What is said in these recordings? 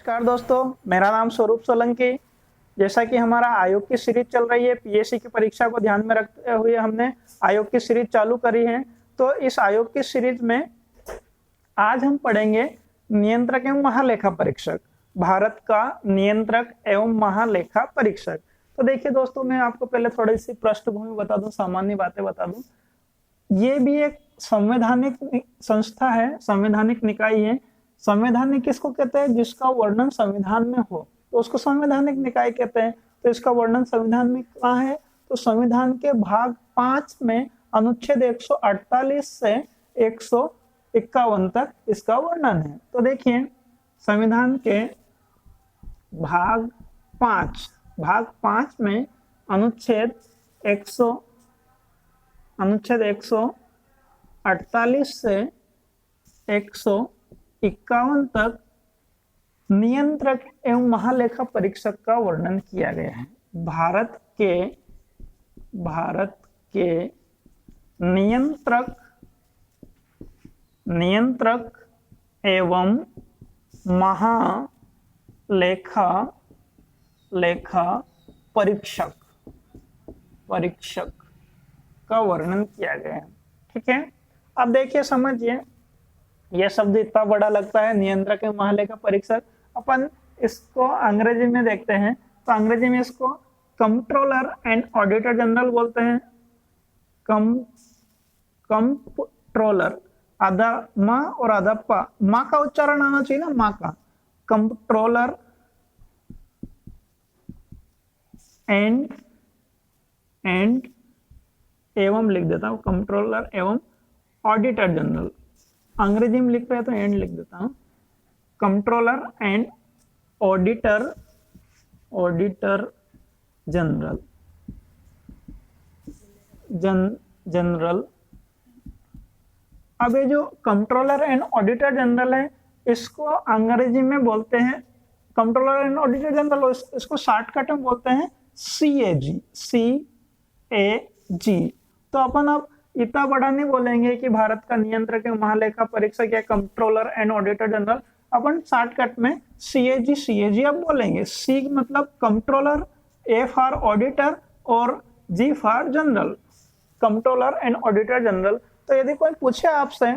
नमस्कार दोस्तों, मेरा नाम स्वरूप सोलंकी। जैसा कि हमारा आयोग की सीरीज चल रही है, पीएससी की परीक्षा को ध्यान में रखते हुए हमने आयोग की सीरीज चालू करी है। तो इस आयोग की सीरीज में आज हम पढ़ेंगे नियंत्रक एवं महालेखा परीक्षक, भारत का नियंत्रक एवं महालेखा परीक्षक। तो देखिए दोस्तों, मैं आपको पहले थोड़ी सी पृष्ठभूमि बता दूं, सामान्य बातें बता दूं। ये भी एक संवैधानिक संस्था है, संवैधानिक निकाय है। संवैधानिक किसको कहते हैं? जिसका वर्णन संविधान में हो तो उसको संवैधानिक निकाय कहते हैं। तो इसका वर्णन संविधान में कहाँ है? तो संविधान के भाग 5 में अनुच्छेद 148 से 151 तक इसका वर्णन है। तो देखिए, संविधान के भाग 5 में अनुच्छेद 148 से 151 तक नियंत्रक एवं महालेखा परीक्षक का वर्णन किया गया है। भारत के नियंत्रक एवं महालेखा परीक्षक का वर्णन किया गया है। ठीक है, अब देखिए, समझिए, यह शब्द इतना बड़ा लगता है, नियंत्रक एवं महालेखा परीक्षक। अपन इसको अंग्रेजी में देखते हैं तो अंग्रेजी में इसको कंट्रोलर एंड ऑडिटर जनरल बोलते हैं। कंट्रोलर, आधा माँ और आधा पा, माँ का उच्चारण आना चाहिए ना, माँ का। कंट्रोलर एंड एवं लिख देता हूँ, कंट्रोलर एवं ऑडिटर जनरल। अंग्रेजी में लिख रहे हैं तो एंड लिख देता हूँ। Controller and auditor general. अब ये जो कंट्रोलर एंड ऑडिटर जनरल है, इसको अंग्रेजी में बोलते हैं कंट्रोलर एंड ऑडिटर जनरल, इसको शॉर्टकट में बोलते हैं CAG। तो अपन अब इतना बड़ा नहीं बोलेंगे कि भारत का नियंत्रक एवं महालेखा परीक्षक या controller and auditor general. Upon shortcut में CAG अब बोलेंगे। C मतलब कंट्रोलर, A फॉर ऑडिटर और G for general, controller and auditor general. तो यदि कोई पूछे आपसे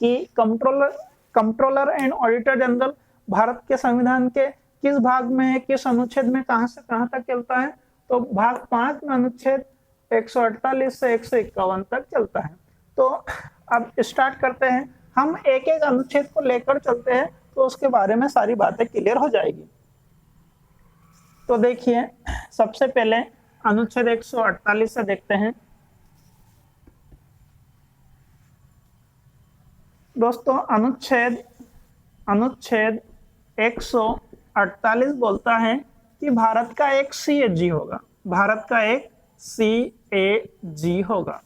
कि controller and auditor general Bharat के संविधान के किस भाग में है, किस अनुच्छेद में, कहां से कहां तक चलता है, तो भाग 5 में अनुच्छेद 148 से 151 तक चलता है। तो अब स्टार्ट करते हैं, हम एक एक अनुच्छेद को लेकर चलते हैं तो उसके बारे में सारी बातें क्लियर हो जाएगी। तो देखिए, सबसे पहले अनुच्छेद 148 से देखते हैं। दोस्तों, अनुच्छेद 148 बोलता है कि भारत का एक CAG होगा, भारत का एक CAG होगा,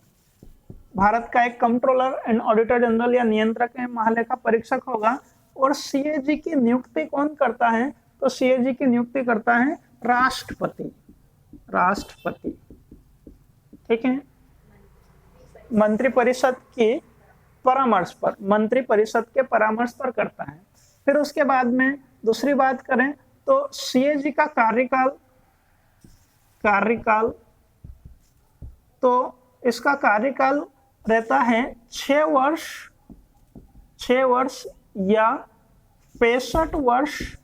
भारत का एक कंट्रोलर एंड ऑडिटर जनरल या नियंत्रक एवं महालेखा परीक्षक होगा। और CAG की नियुक्ति कौन करता है? तो CAG की नियुक्ति करता है राष्ट्रपति। ठीक है, मंत्रिपरिषद के परामर्श पर करता है। फिर उसके बाद में दूसरी बात करें तो CAG का कार्यकाल, तो इसका कार्यकाल रहता है 6 वर्ष या 65 वर्ष,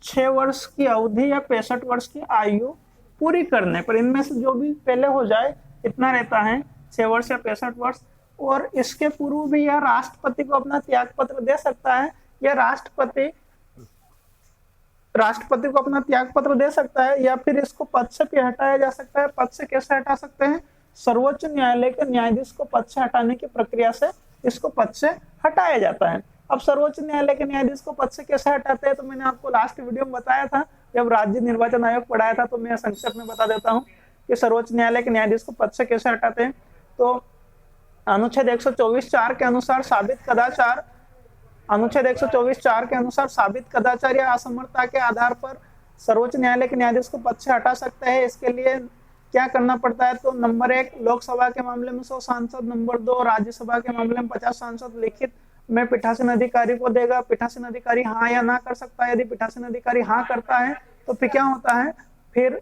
6 वर्ष की अवधि या 65 वर्ष की आयु पूरी करने पर, इनमें से जो भी पहले हो जाए इतना रहता है, 6 वर्ष या 65 वर्ष। और इसके पूर्व भी यह राष्ट्रपति को अपना त्याग पत्र दे सकता है, या राष्ट्रपति को अपना त्याग पत्र दे सकता है, या फिर इसको पद से भी हटाया जा सकता है। पद से कैसे हटा सकते हैं? सर्वोच्च न्यायालय के न्यायाधीश को पद से हटाने की प्रक्रिया से इसको पद से हटाया जाता है। अब सर्वोच्च न्यायालय के न्यायाधीश को पद से कैसे हटाते हैं, तो मैंने आपको लास्ट वीडियो में बताया था, जब राज्य निर्वाचन आयोग पढ़ाया था। तो मैं संक्षेप में बता देता हूँ कि सर्वोच्च न्यायालय के न्यायाधीश को पद से कैसे हटाते हैं। तो अनुच्छेद 124(4) के अनुसार साबित कदाचार, अनुच्छेद 124(4) के अनुसार साबित कदाचार या असमर्थता के आधार पर सर्वोच्च न्यायालय के न्यायाधीश को पद से हटा सकते हैं। इसके लिए क्या करना पड़ता है? तो नंबर 1 लोकसभा के मामले में 100 सांसद, नंबर 2 राज्यसभा के मामले में 50 सांसद लिखित में पीठासीन अधिकारी को देगा। पीठासीन अधिकारी हाँ या ना कर सकता है। यदि पीठासीन अधिकारी हाँ करता है तो फिर क्या होता है, फिर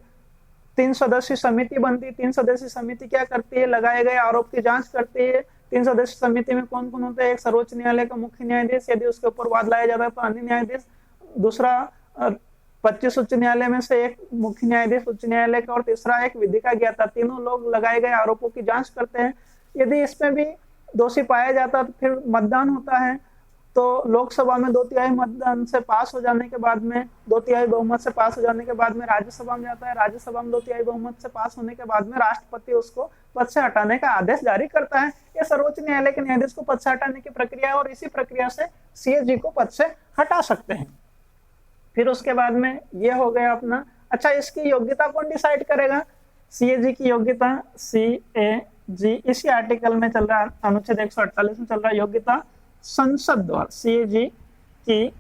3 सदस्यीय समिति बनती। 3 सदस्यीय समिति क्या करती है, लगाए गए आरोप की जांच करती है। 3 सदस्यीय समिति में कौन कौन होते हैं, एक सर्वोच्च न्यायालय का मुख्य न्यायाधीश, यदि उसके ऊपर वाद लाया जाता है तो अन्य न्यायाधीश, दूसरा 25 उच्च न्यायालय में से एक मुख्य न्यायाधीश उच्च न्यायालय का, और तीसरा एक विधि का ज्ञाता। तीनों लोग लगाए गए आरोपों की जांच करते हैं। यदि इसमें भी दोषी पाया जाता है तो फिर मतदान होता है। तो लोकसभा में 2/3 मतदान से पास हो जाने के बाद में, 2/3 बहुमत से पास हो जाने के बाद में राज्यसभा में जाता है। राज्यसभा में 2/3 बहुमत से पास होने के बाद में राष्ट्रपति उसको पद से हटाने का आदेश जारी करता है। यह सर्वोच्च न्यायालय के न्यायाधीश को पद से हटाने की प्रक्रिया है, और इसी प्रक्रिया से सीएजी को पद से हटा सकते हैं। फिर उसके बाद में ये हो गया अपना। अच्छा, इसकी योग्यता कौन डिसाइड करेगा, सीएजी की योग्यता, सीएजी इसी आर्टिकल में चल रहा है, अनुच्छेद 148 में चल रहा है, योग्यता संसद द्वारा। सीएजी की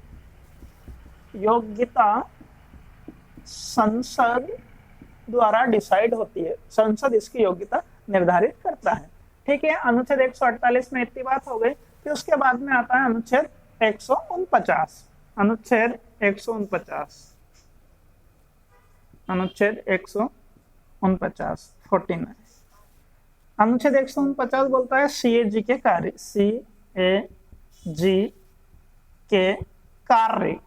योग्यता संसद द्वारा डिसाइड होती है, संसद इसकी योग्यता निर्धारित करता है। ठीक है, अनुच्छेद 148 में इतनी बात हो गई। फिर उसके बाद में आता है अनुच्छेद 149। अनुच्छेद 149, अनुच्छेद 149 49। अनुच्छेद 149 बोलता है सीएजी के कार्य, सीएजी के कार्य।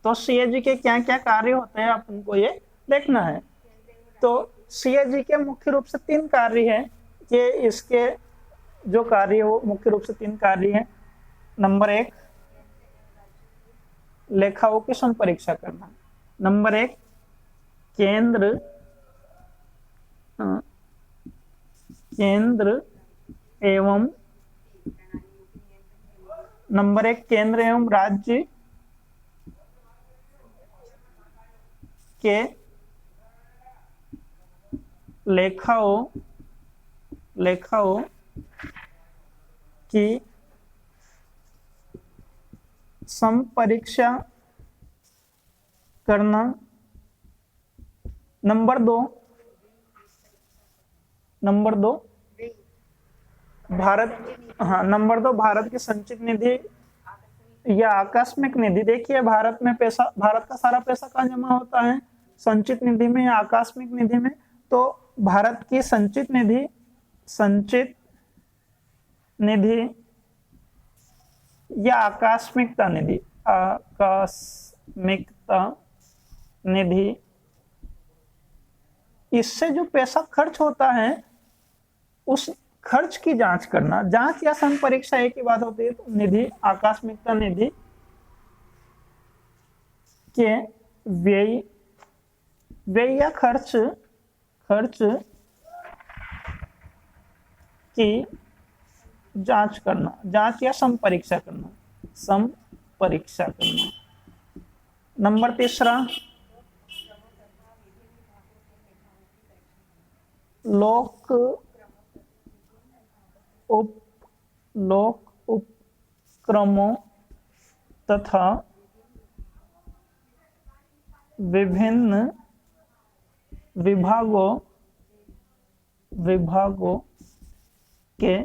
तो सीएजी के क्या क्या कार्य होते हैं अपन को ये देखना है। तो सीएजी के मुख्य रूप से 3 कार्य हैं। ये इसके जो कार्य हो मुख्य रूप से 3 कार्य हैं। नंबर 1, लेखाओं की संपरीक्षा करना। नंबर 1, केंद्र एवं नंबर 1 केंद्र एवं राज्य के लेखाओं की संपरीक्षा करना। नंबर 2 भारत की संचित निधि या आकस्मिक निधि। देखिए, भारत का सारा पैसा कहाँ जमा होता है, संचित निधि में या आकस्मिक निधि में। तो भारत की संचित निधि या आकस्मिकता निधि, इससे जो पैसा खर्च होता है उस खर्च की जांच करना। जांच या संपरीक्षा एक ही बात होती है। तो निधि, आकस्मिकता निधि के व्यय या खर्च की जांच करना, जांच या संपरीक्षा करना। नंबर 3, लोक उपक्रमों तथा विभिन्न विभागों के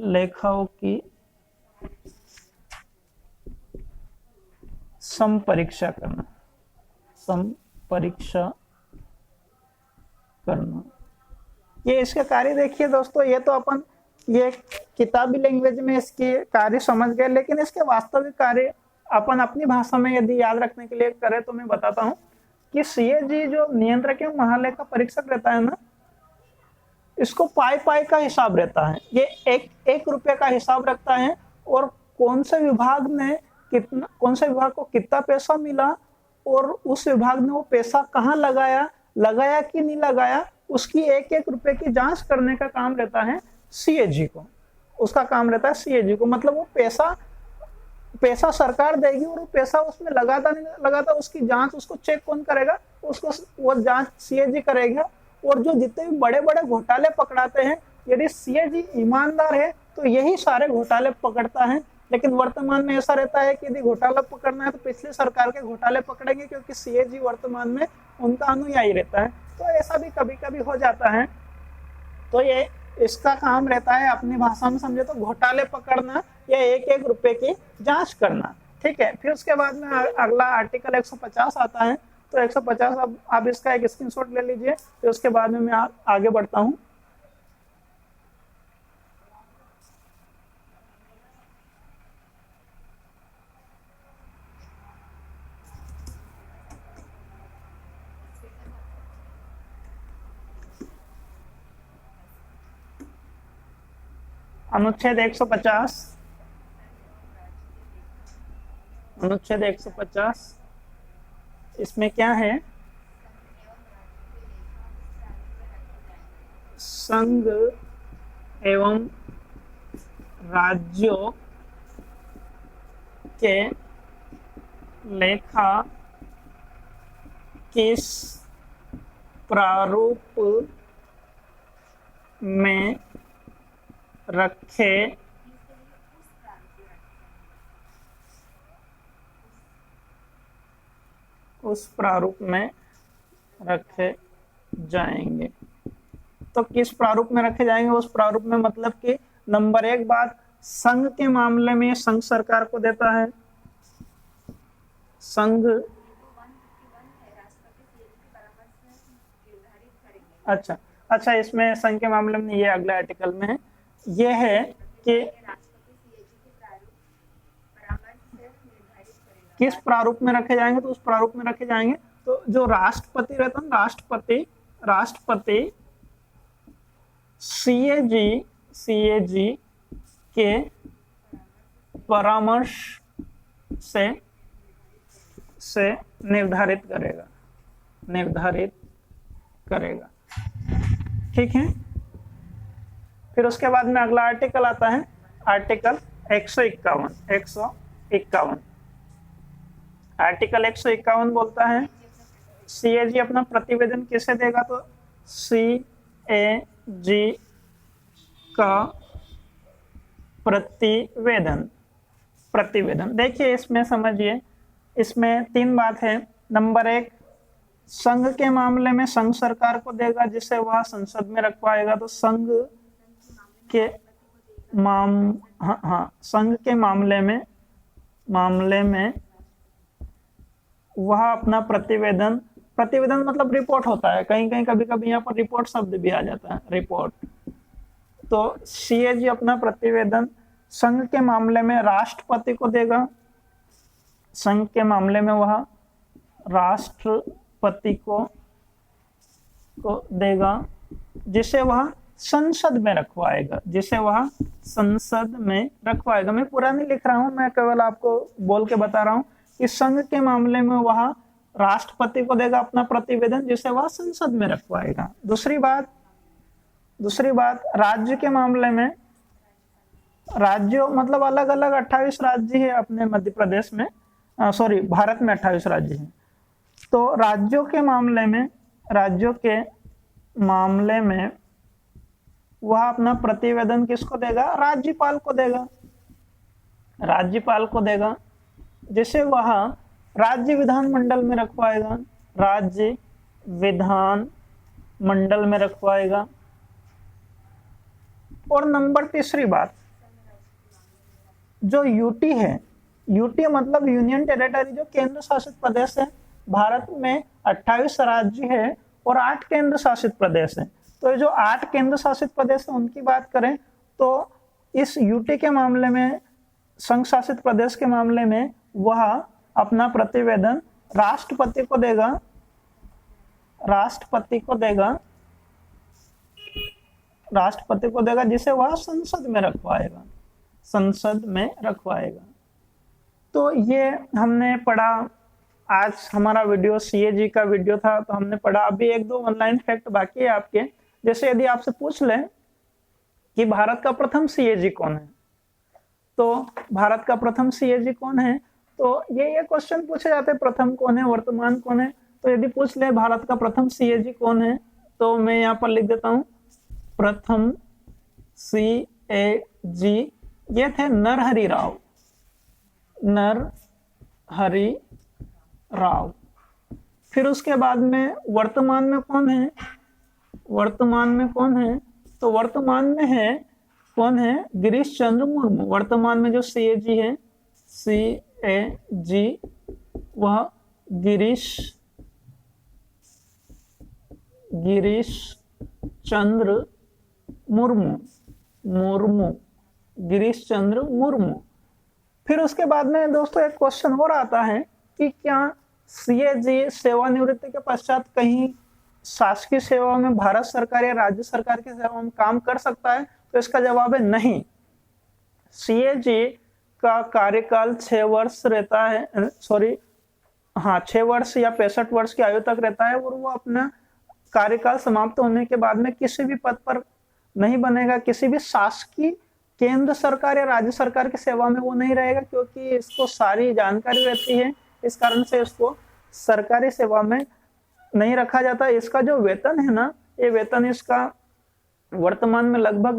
लेखाओं की संपरीक्षा करना। ये इसके कार्य देखिए दोस्तों। ये तो अपन ये किताबी लैंग्वेज में इसके कार्य समझ गए, लेकिन इसके वास्तविक कार्य अपन अपनी भाषा में यदि याद रखने के लिए करें तो मैं बताता हूँ कि सीएजी जो नियंत्रक एवं महालेखा परीक्षक रहता है ना, इसको पाई का हिसाब रहता है। ये एक रुपये का हिसाब रखता है, और कौन से विभाग को कितना पैसा मिला और उस विभाग ने वो पैसा कहाँ लगाया कि नहीं लगाया, उसकी एक रुपए की जांच करने का काम रहता है सीएजी को। उसका काम रहता है सीएजी को। मतलब वो पैसा सरकार देगी और वो पैसा उसमें लगाता नहीं लगाता, उसकी जांच, उसको चेक कौन करेगा, उसको वो जांच सीएजी करेगा। और जो जितने भी बड़े बड़े घोटाले पकड़ाते हैं, यदि सीएजी ईमानदार है तो यही सारे घोटाले पकड़ता है। लेकिन वर्तमान में ऐसा रहता है कि यदि घोटाला पकड़ना है तो पिछली सरकार के घोटाले पकड़ेंगे, क्योंकि सीएजी वर्तमान में उनका अनुयायी रहता है। तो ऐसा भी कभी कभी हो जाता है। तो ये इसका काम रहता है अपनी भाषा में समझे तो घोटाले पकड़ना या एक एक रुपए की जांच करना। ठीक है, फिर उसके बाद में अगला आर्टिकल 150 आता है। तो 150 अब आप इसका एक स्क्रीनशॉट ले लीजिए, फिर उसके बाद में मैं आगे बढ़ता हूँ। अनुच्छेद 150, अनुच्छेद 150 इसमें क्या है, संघ एवं राज्यों के लेखा किस प्रारूप में रखे उस प्रारूप में रखे जाएंगे। तो किस प्रारूप में रखे जाएंगे उस प्रारूप में, मतलब कि नंबर एक बात, संघ के मामले में संघ सरकार को देता है। संघ, अच्छा, इसमें संघ के मामले में ये अगले आर्टिकल में है, ये है कि किस प्रारूप में रखे जाएंगे, तो उस प्रारूप में रखे जाएंगे। तो जो राष्ट्रपति रहता है, राष्ट्रपति सीएजी के परामर्श से निर्धारित करेगा। ठीक है, फिर उसके बाद में अगला आर्टिकल आता है, आर्टिकल 151। आर्टिकल 151 बोलता है सीएजी अपना प्रतिवेदन किसे देगा, तो सीएजी का प्रतिवेदन देखिए, इसमें समझिए, इसमें तीन बात है। नंबर एक, संघ के मामले में संघ सरकार को देगा जिसे वह संसद में रखवाएगा। तो संघ के संघ के मामले में वह अपना प्रतिवेदन मतलब रिपोर्ट होता है, कहीं कभी यहाँ पर रिपोर्ट शब्द भी आ जाता है, रिपोर्ट। तो सीएजी अपना प्रतिवेदन संघ के मामले में राष्ट्रपति को देगा, संघ के मामले में वह राष्ट्रपति को देगा जिसे वह संसद में रखवाएगा। मैं पूरा नहीं लिख रहा हूं, मैं केवल आपको बोल के बता रहा हूं कि संघ के मामले में वह राष्ट्रपति को देगा अपना प्रतिवेदन जिसे वह संसद में रखवाएगा। दूसरी बात, राज्य के मामले में, राज्यों मतलब अलग अलग 28 राज्य है अपने मध्य प्रदेश में, भारत में 28 राज्य हैं। तो राज्यों के मामले में वह अपना प्रतिवेदन किसको देगा, राज्यपाल को देगा जिसे वह राज्य विधानमंडल में रखवाएगा। और नंबर तीसरी बात, जो यूटी है, यूटी मतलब यूनियन टेरिटरी, जो केंद्र शासित प्रदेश है, भारत में 28 राज्य है और 8 केंद्र शासित प्रदेश है। तो जो 8 केंद्र शासित प्रदेश है उनकी बात करें तो इस यूटी के मामले में, संघ शासित प्रदेश के मामले में वह अपना प्रतिवेदन राष्ट्रपति को देगा जिसे वह संसद में रखवाएगा। तो ये हमने पढ़ा, आज हमारा वीडियो सीएजी का वीडियो था, तो हमने पढ़ा। अभी एक दो ऑनलाइन फैक्ट बाकी है आपके, जैसे यदि आपसे पूछ लें कि भारत का प्रथम सीएजी कौन है, तो भारत का प्रथम सीएजी कौन है, तो ये क्वेश्चन पूछे जाते हैं, प्रथम कौन है, वर्तमान कौन है। तो यदि पूछ ले भारत का प्रथम सीएजी कौन है, तो मैं यहाँ पर लिख देता हूं, प्रथम सीएजी ये थे नरहरि राव। फिर उसके बाद में वर्तमान में कौन है, तो वर्तमान में है कौन है, गिरीश चंद्र मुर्मू। वर्तमान में जो CAG है, CAG, वह गिरीश चंद्र मुर्मू, गिरीश चंद्र मुर्मू। फिर उसके बाद में दोस्तों एक क्वेश्चन और आता है कि क्या CAG सेवानिवृत्ति के पश्चात कहीं शासकीय सेवा में, भारत सरकार या राज्य सरकार की सेवा में काम कर सकता है? तो इसका जवाब है नहीं। CAG का कार्यकाल 6 वर्ष रहता है, 6 वर्ष या 65 वर्ष की आयु तक रहता है, और वो अपना कार्यकाल समाप्त होने के बाद में किसी भी पद पर नहीं बनेगा, किसी भी शासकीय केंद्र सरकार या राज्य सरकार की सेवा में वो नहीं रहेगा, क्योंकि इसको सारी जानकारी रहती है। इस कारण से इसको सरकारी सेवा में नहीं रखा जाता। इसका जो वेतन है ना, ये वेतन इसका वर्तमान में लगभग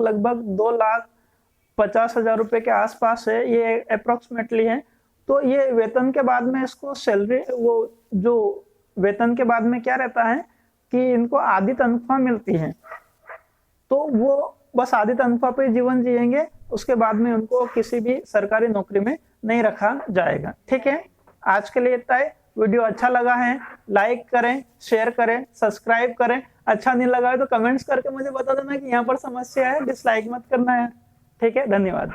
2,50,000 रुपए के आसपास है, ये अप्रोक्सीमेटली है। तो ये वेतन के बाद में इसको सैलरी, वो जो वेतन के बाद में क्या रहता है कि इनको आधी तनख्वाह मिलती है, तो वो बस आधी तनख्वाह पे जीवन जिएंगे, उसके बाद में उनको किसी भी सरकारी नौकरी में नहीं रखा जाएगा। ठीक है, आज के लिए इतना ही। वीडियो अच्छा लगा है लाइक करें, शेयर करें, सब्सक्राइब करें। अच्छा नहीं लगा है तो कमेंट्स करके मुझे बता देना कि यहाँ पर समस्या है, डिसलाइक मत करना है। ठीक है, धन्यवाद।